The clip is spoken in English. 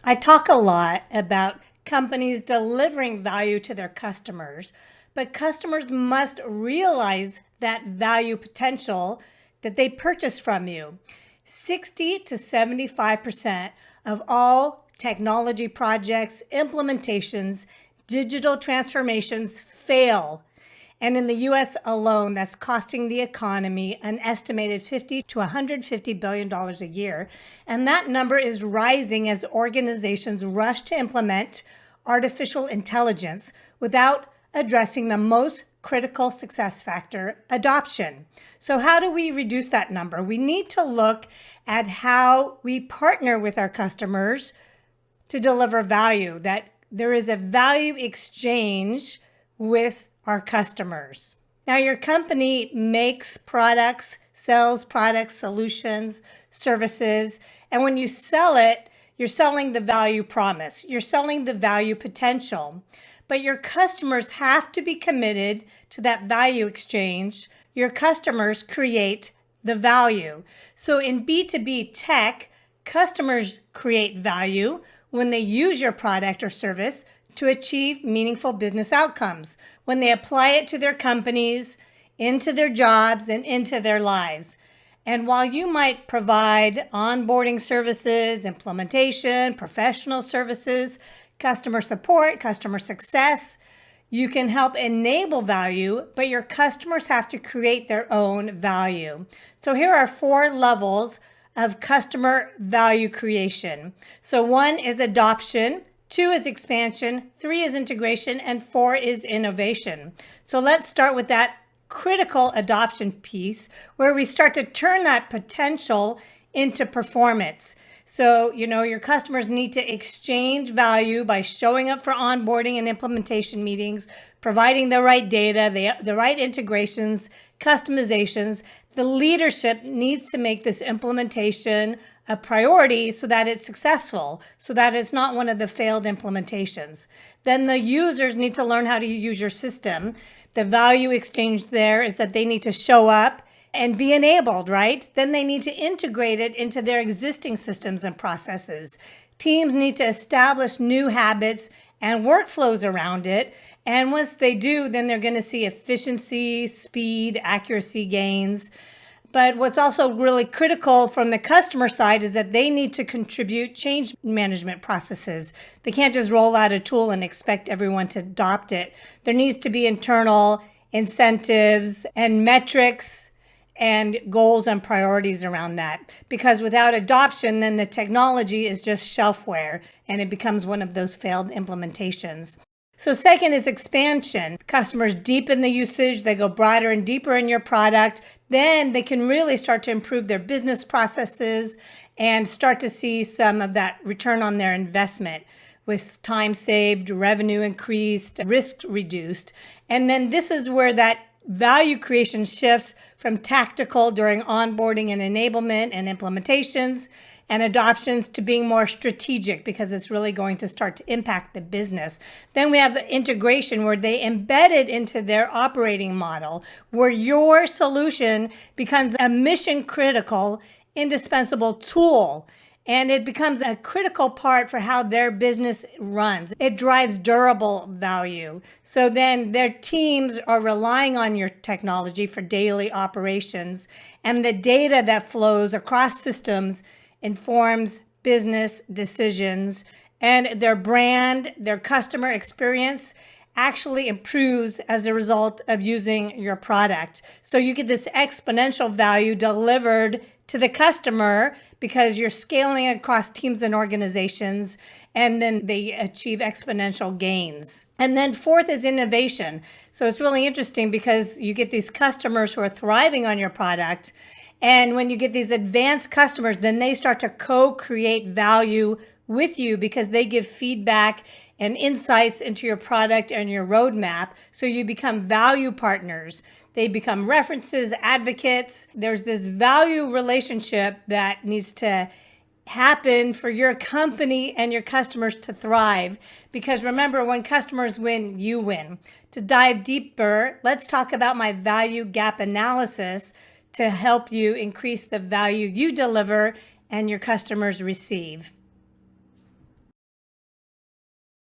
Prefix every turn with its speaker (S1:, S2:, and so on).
S1: I talk a lot about companies delivering value to their customers, but customers must realize that value potential that they purchase from you. 60 to 75% of all technology projects, implementations, digital transformations fail. And in the US alone, that's costing the economy an estimated $50 to $150 billion a year. And that number is rising as organizations rush to implement artificial intelligence without addressing the most critical success factor, adoption. So how do we reduce that number? We need to look at how we partner with our customers to deliver value, that there is a value exchange with our customers. Now, your company makes products, sells products, solutions, services, and when you sell it, you're selling the value promise. You're selling the value potential. But your customers have to be committed to that value exchange. Your customers create the value. So in B2B tech, customers create value when they use your product or service to achieve meaningful business outcomes, when they apply it to their companies, into their jobs, and into their lives. And while you might provide onboarding services, implementation, professional services, customer support, customer success, you can help enable value, but your customers have to create their own value. So here are 4 levels of customer value creation. So 1 is adoption, 2 is expansion, 3 is integration, and 4 is innovation. So let's start with that critical adoption piece where we start to turn that potential into performance. So, your customers need to exchange value by showing up for onboarding and implementation meetings, providing the right data, the right integrations, customizations. The leadership needs to make this implementation a priority so that it's successful, so that it's not one of the failed implementations. Then the users need to learn how to use your system. The value exchange there is that they need to show up and be enabled, right? Then they need to integrate it into their existing systems and processes. Teams need to establish new habits and workflows around it. And once they do, then they're going to see efficiency, speed, accuracy gains. But what's also really critical from the customer side is that they need to contribute change management processes. They can't just roll out a tool and expect everyone to adopt it. There needs to be internal incentives and metrics and goals and priorities around that. Because without adoption, then the technology is just shelfware and it becomes one of those failed implementations. So second is expansion. Customers deepen the usage, they go broader and deeper in your product. Then they can really start to improve their business processes and start to see some of that return on their investment with time saved, revenue increased, risk reduced. And then this is where that value creation shifts from tactical during onboarding and enablement and implementations and adoptions to being more strategic because it's really going to start to impact the business. Then we have the integration where they embed it into their operating model, where your solution becomes a mission critical, indispensable tool. And it becomes a critical part for how their business runs. It drives durable value. So then their teams are relying on your technology for daily operations. And the data that flows across systems informs business decisions. And their brand, their customer experience actually improves as a result of using your product. So you get this exponential value delivered to the customer because you're scaling across teams and organizations, and then they achieve exponential gains. And then fourth is innovation. So it's really interesting because you get these customers who are thriving on your product. And when you get these advanced customers, then they start to co-create value with you because they give feedback and insights into your product and your roadmap. So you become value partners. They become references, advocates. There's this value relationship that needs to happen for your company and your customers to thrive. Because remember, when customers win, you win. To dive deeper, let's talk about my value gap analysis to help you increase the value you deliver and your customers receive.